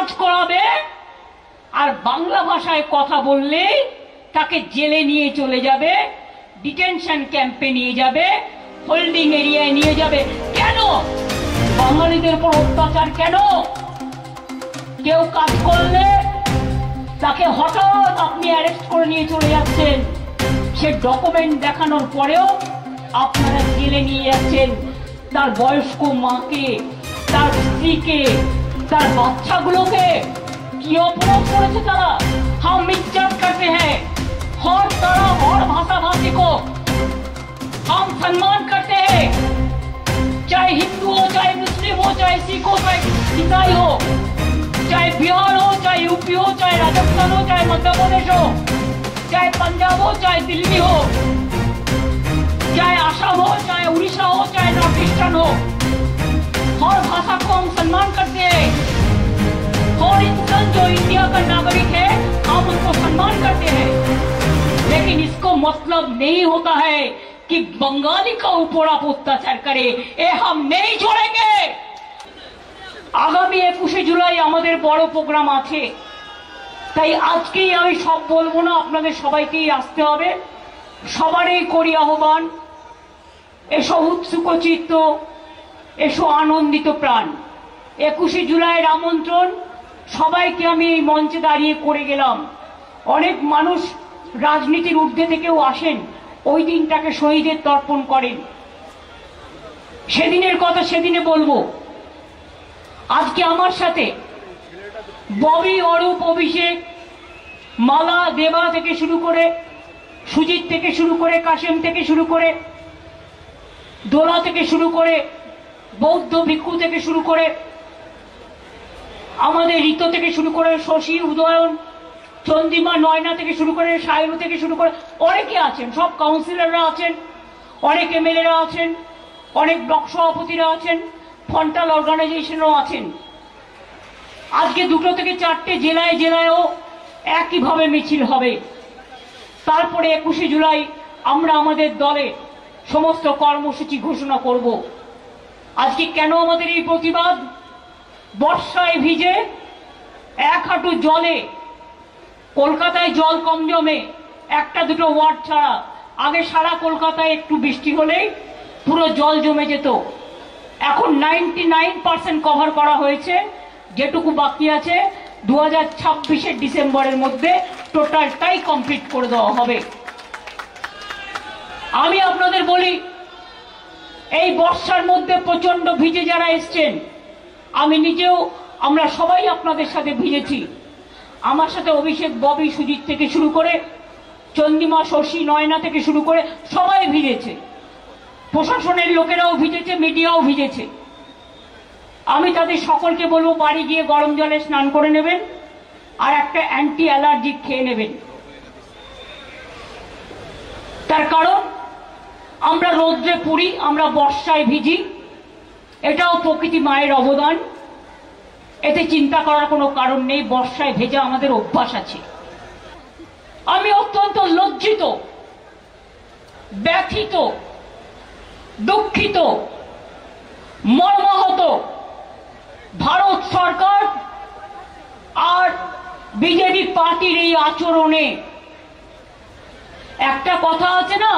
কাজ করাবে আর বাংলা ভাষায় কথা বললে তাকে জেলে নিয়ে চলে যাবে, ডিটেনশন ক্যাম্পে নিয়ে যাবে, হোল্ডিং এরিয়ায় নিয়ে যাবে। কেন বাঙালিদের উপর অত্যাচার? কেন কেউ কাজ করলে তাকে হঠাৎ আপনি অ্যারেস্ট করে নিয়ে চলে যাচ্ছেন, সে ডকুমেন্ট দেখানোর পরেও আপনারা জেলে নিয়ে যাচ্ছেন তার বয়স্ক মাকে, তার স্ত্রীকে, তার বাচ্চাগুলোকে? কি অপরাধ করেছে তারা? हम इज्जत करते हैं हर तरह और भाषा भाषी को हम सम्मान करते हैं, चाहे हिंदू हो, चाहे मुस्लिम हो, चाहे सिख हो, चाहे ईसाई हो, चाहे बिहार हो, चाहे यूपी हो, चाहे राजस्थान हो, चाहे मध्य प्रदेश हो, चाहे पंजाब हो, चाहे दिल्ली हो, चाहे आसाम हो, चाहे उड़ीसा हो, चाहे नॉर्थ ईस्टर्न हो, हर भाषा को हम सम्मान करते हैं। हर इंसान जो इंडिया का नागरिक है हम उसको सम्मान करते हैं, लेकिन इसको मतलब नहीं होता है कि बंगाली का ऊपर आप अत्याचार करें, ये हम नहीं छोड़ेंगे। आगामी 21 जुलाई আমাদের বড় প্রোগ্রাম আছে, তাই আজকেই আমি সব বলবো না, আপনাদের সবাইকেই আসতে হবে। সবারই করি আহ্বান, এসো উৎসুকচিত্ত, এসো আনন্দিত প্রাণ। 21 জুলাইয়ের আমন্ত্রণ সবাইকে আমি এই মঞ্চে দাঁড়িয়ে করে গেলাম। অনেক মানুষ রাজনীতির ঊর্ধ্বে থেকেও আসেন, ওই দিনটাকে শহীদের তর্পণ করেন। সেদিনের কথা সেদিনে বলবো। আজকে আমার সাথে ববি, অরূপ, অভিষেক, মালা, দেবা থেকে শুরু করে, সুজিত থেকে শুরু করে, কাশেম থেকে শুরু করে, দোলা থেকে শুরু করে, বৌদ্ধ ভিক্ষু থেকে শুরু করে, আমাদের ঋত থেকে শুরু করে, শশী, উদয়ন, চন্দ্রিমা, নয়না থেকে শুরু করে, সায়রু থেকে শুরু করে অনেকে আছেন, সব কাউন্সিলররা আছেন, অনেক এমএলএরা আছেন, অনেক ব্লক সভাপতিরা আছেন, ফন্টাল অর্গানাইজেশনও আছেন। আজকে 2 থেকে 4টে জেলায় জেলায়ও একইভাবে মিছিল হবে। তারপরে 21 জুলাই আমরা আমাদের দলে সমস্ত কর্মসূচি ঘোষণা করব। আজকে কেন আমাদের এই প্রতিবাদ? বর্ষায় ভিজে 1 হাঁটু জলে, কলকাতায় জল কম জমে, 1-2 ওয়ার্ড ছাড়া, আগে সারা কলকাতায় একটু বৃষ্টি হলেই পুরো জল জমে যেত। এখন 99% কভার করা হয়েছে, যেটুকু বাকি আছে 2026 ডিসেম্বরের মধ্যে টোটালটাই কমপ্লিট করে দেওয়া হবে। আমি আপনাদের বলি, এই বর্ষার মধ্যে প্রচন্ড ভিজে যারা এসছেন, আমি নিজেও, আমরা সবাই আপনাদের সাথে ভিজেছি। আমার সাথে অভিষেক, ববি, সুজিত থেকে শুরু করে, চন্দ্রিমা, শশী, নয়না থেকে শুরু করে সবাই ভিজেছে। প্রশাসনের লোকেরাও ভিজেছে, মিডিয়াও ভিজেছে। আমি তাদের সকলকে বলবো বাড়ি গিয়ে গরম জলে স্নান করে নেবেন আর একটা অ্যান্টি অ্যালার্জিক খেয়ে নেবেন। তার কারণ আমরা রোদ্রে পুড়ি, আমরা বর্ষায় ভিজি, এটাও প্রকৃতি মায়ের অবদান, এতে চিন্তা করার কোনো কারণ নেই। বর্ষায় ভেজা আমাদের অভ্যাস আছে। আমি অত্যন্ত লজ্জিত, ব্যথিত, দুঃখিত, মর্মাহত ভারত সরকার আর বিজেপি পার্টির এই আচরণে। একটা কথা আছে না,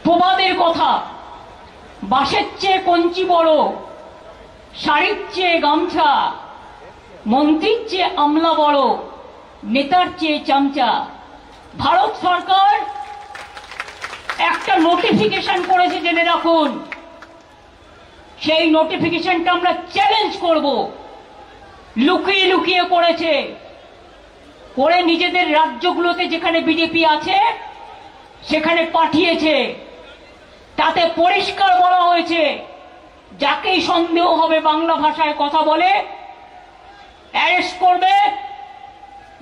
প্রবাদের কথা, বাঁশের চেয়ে কঞ্চি বড়, শাড়ির চেয়ে গামছা, মন্ত্রীর চেয়ে আমলা বড়, নেতার চেয়ে চামচা। ভারত সরকার একটা নোটিফিকেশন করেছে, জেনে রাখুন। সেই নোটিফিকেশনটা আমরা চ্যালেঞ্জ করব। লুকিয়ে লুকিয়ে করেছে, করে নিজেদের রাজ্যগুলোতে যেখানে বিজেপি আছে সেখানে পাঠিয়েছে। তাতে পরিষ্কার বলা হয়েছে, যাকেই সন্দেহ হবে বাংলা ভাষায় কথা বলে অ্যারেস্ট করবে,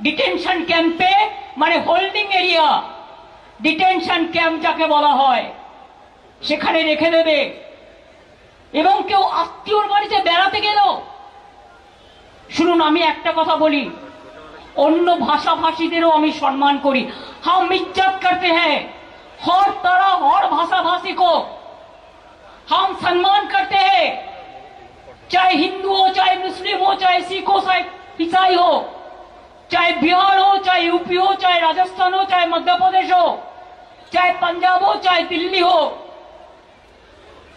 ডিটেনশন ক্যাম্পে, মানে হোল্ডিং এরিয়া, ডিটেনশন ক্যাম্প যাকে বলা হয়, সেখানে রেখে দেবে। এবং কেউ আত্মীয়র বাড়িতে বেড়াতে গেল, শুনুন আমি একটা কথা বলি, অন্য ভাষাভাষীদেরও আমি সম্মান করি। हम इज्जत करते हैं हर तरह और भाषा भाषी को हम सम्मान करते हैं, चाहे हिंदू हो, चाहे मुस्लिम हो, चाहे सिख हो, चाहे ईसाई हो, चाहे बिहार हो, चाहे यूपी हो, चाहे राजस्थान हो, चाहे मध्य प्रदेश हो, चाहे पंजाब हो, चाहे दिल्ली हो,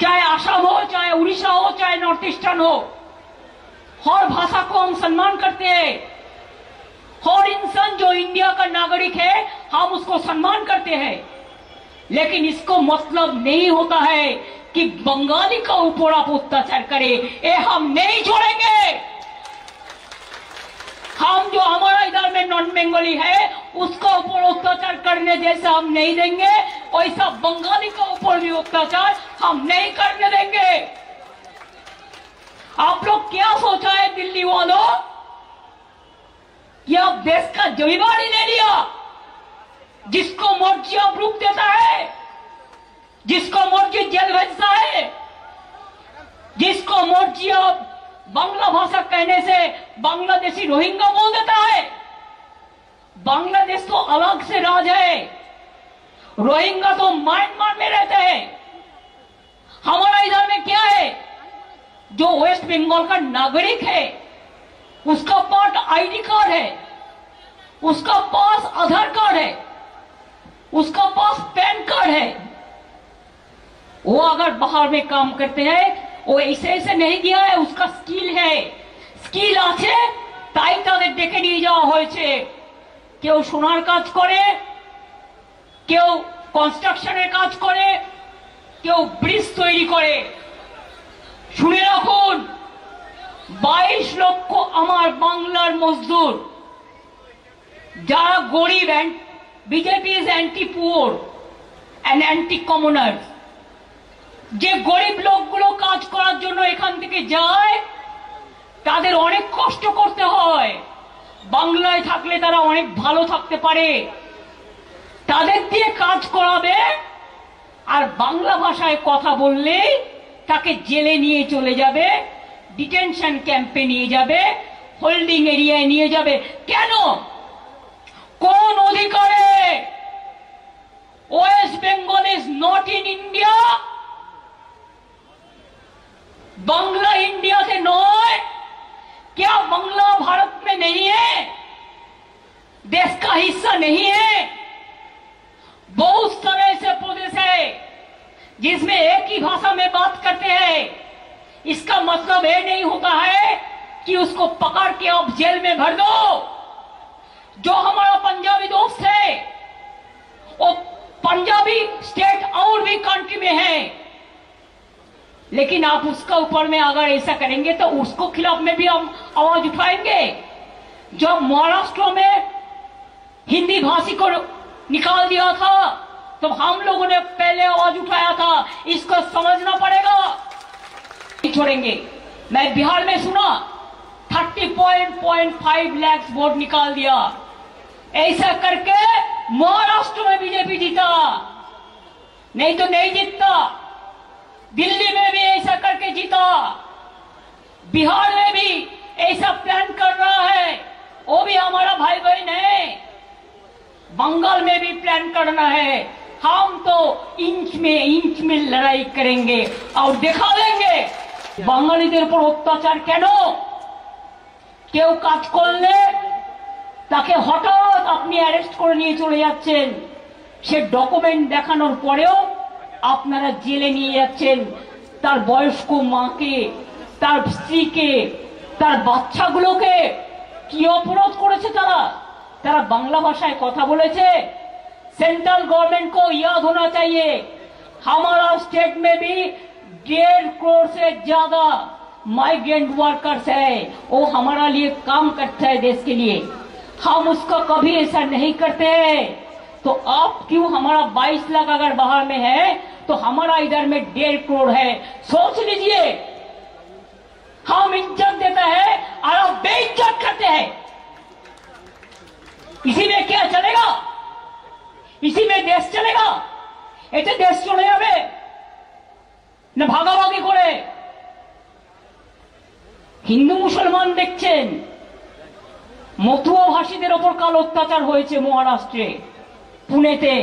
चाहे असम हो, चाहे उड़ीसा हो, चाहे नॉर्थ ईस्टर्न हो, हर भाषा को हम सम्मान करते हैं। हर इंसान जो इंडिया का नागरिक है हम उसको सम्मान करते हैं, लेकिन इसको मतलब नहीं होता है कि बंगाली का ऊपर आप अत्याचार करें, ये हम नहीं छोड़ेंगे। हम जो हमारा इधर में नॉन बंगाली है उसका ऊपर अत्याचार करने जैसा हम नहीं देंगे, वैसा बंगाली का ऊपर भी अत्याचार हम नहीं करने देंगे। आप लोग क्या सोचा है दिल्ली वालों कि आप देश का जिम्मेदारी ले लिया, जिसको मर्जी आप रुक देता है, जिसको मर्जी जेल भेजता है, जिसको मर्जी आप बांग्ला भाषा कहने से बांग्लादेशी रोहिंग्या बोल देता है। बांग्लादेश तो अलग से राज है, रोहिंग्या तो म्यांमार में रहते हैं। हमारा इधर में क्या है, जो वेस्ट बंगाल का नागरिक है उसका पास आईडी कार्ड है, उसका पास आधार कार्ड है, उसका पास पैन कार्ड है, वो अगर बाहर में काम करते हैं वो ऐसे ऐसे नहीं किया है, उसका स्किल है, स्किल আছে তাই তাদের ডেকে নিয়ে যাওয়া হয়েছে। কেউ সোনার কাজ করে, কেউ কনস্ট্রাকশনের কাজ করে, কেউ ব্রিজ তৈরি করে। শুনে রাখুন, 22 লক্ষ আমার বাংলার মজদুর যারা গরিব, BJP is anti poor and anti commoners, যে গরিব লোকগুলো কাজ করার জন্য এখান থেকে যায় তাদের অনেক কষ্ট করতে হয়। বাংলায় থাকলে তারা অনেক ভালো থাকতে পারে, তাদের দিয়ে কাজ করাবে, আর বাংলা ভাষায় কথা বললে তাকে জেলে নিয়ে চলে যাবে, ডিটেনশন ক্যাম্পে নিয়ে যাবে, হোল্ডিং এরিয়ায় নিয়ে যাবে। কেন? কোন অধিকারে? West Bengal is not in India, Bangla India से नॉय। क्या बांग्ला भारत में नहीं है? देश का हिस्सा नहीं है? बहुत सारे ऐसे प्रदेश है जिसमें एक ही भाषा में बात करते हैं। इसका मतलब ये नहीं होता है कि उसको पकड़ के आप जेल में भर दो। जो हमारा पंजाबी दोस्त है वो पंजाबी स्टेट और भी कंट्री में है, लेकिन आप उसका ऊपर में अगर ऐसा करेंगे तो उसको खिलाफ में भी हम आवाज उठाएंगे। जब महाराष्ट्र में हिंदी भाषी को निकाल दिया था तो हम लोगों ने पहले आवाज उठाया था, इसको समझना पड़ेगा। नहीं छोड़ेंगे। मैं बिहार में सुना 30.5 लाख वोट निकाल दिया, ऐसा करके महाराष्ट्र में बीजेपी जीता, नहीं तो नहीं जीतता। दिल्ली में भी ऐसा करके जीता, बिहार में भी ऐसा प्लान कर रहा है, वो भी हमारा भाई बहन है। बंगाल में भी प्लान करना है। हम तो इंच में लड़ाई करेंगे और दिखा देंगे বাঙালিদের উপর অত্যাচার কেন। কেউ কাজ করলে তাকে হঠাৎ আপনি অ্যারেস্ট করে নিয়ে চলে যাচ্ছেন, সে ডকুমেন্ট দেখানোর পরেও আপনারা জেলে নিয়ে যাচ্ছেন তার বয়স্ক মাকে, তার স্ত্রীকে, তার বাচ্চাগুলোকে। কি অপরাধ করেছে তারা? তারা বাংলা ভাষায় কথা বলেছে। सेंट्रल गवर्नमेंट को याद होना चाहिए, हमारा स्टेट में भी 1.5 करोड़ से ज्यादा माइग्रेंट वर्कर्स है, वो हमारा लिए काम करता है देश के लिए। हम उसका कभी ऐसा नहीं करते हैं। तो आप क्यों, हमारा 22 लाख अगर बाहर में है तो हमारा इधर में 1.5 करोड़ है। सोच लीजिए, हम इज्जत देते हैं और आप बेइज्जत करते हैं। इसी में क्या चलेगा? इसी में देश चलेगा? এতে দেশ চলে যাবে না ভাগাভাগি করে? হিন্দু মুসলমান দেখছেন, মতুয়া ভাষীদের ওপর কাল অত্যাচার হয়েছে মহারাষ্ট্রে, পুনেতে।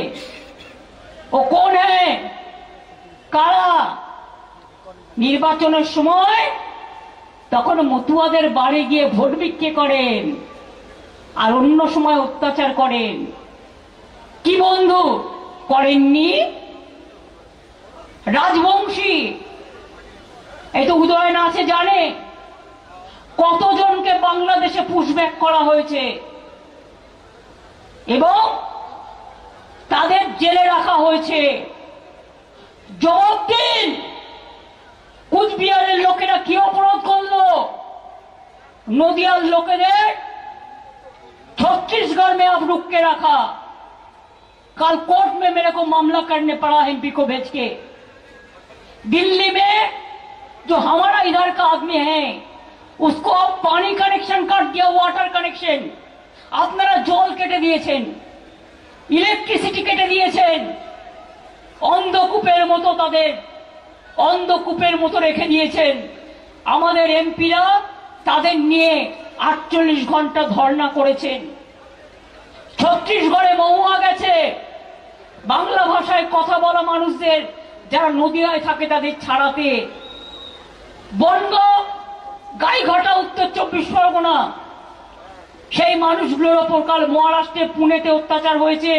ও কোন কারা? নির্বাচনের সময় তখন মতুয়াদের বাড়ি গিয়ে ভোট বিক্রি করেন আর অন্য সময় অত্যাচার করেন। কি বন্ধু করেননি? রাজবংশী এই তো উদয়ন আছে জানে কতজনকে বাংলাদেশে পুশব্যাক করা হয়েছে এবং তাদের জেলে রাখা হয়েছে। জবাব দিন, কুচবিহারের লোকেরা কি অপরাধ করলো? নদিয়ার লোকেদের छत्तीसगढ़ में अब रुक के रखा, कल कोर्ट में मेरे को मामला करने पड़ा एमपी को भेज के। दिल्ली में जो हमारा इधर का आदमी है उसको अब पानी कनेक्शन काट दिया, वाटर कनेक्शन। আপনারা জল কেটে দিয়েছেন, ইলেকট্রিসিটি কেটে দিয়েছেন, অন্ধকূপের মতো তাদের অন্ধকূপের মতো রেখে দিয়েছেন। আমাদের এমপিরা তাদের নিয়ে 48 ঘন্টা ধর্ণা করেছেন। ছত্তিশগড়ে মহুয়া গেছে বাংলা ভাষায় কথা বলা মানুষদের যারা নদিয়ায় থাকে তাদের ছাড়াতে। বন্ধ গাইঘাটা উত্তর 24 পরগনা, সেই মানুষগুলোর ওপর কাল মহারাষ্ট্রে পুনেতে অত্যাচার হয়েছে।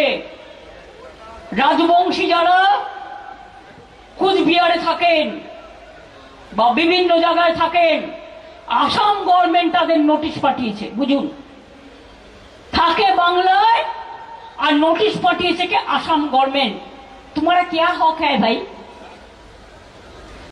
রাজবংশী যারা কুচবিহারে থাকেন বা বিভিন্ন জায়গায় থাকেন, আসাম গভর্নমেন্ট তাদের নোটিশ পাঠিয়েছে। বুঝুন, থাকে বাংলায় আর নোটিশ পাঠিয়েছে কে আসাম गवर्नमेंट। तुम्हारा क्या हक है भाई?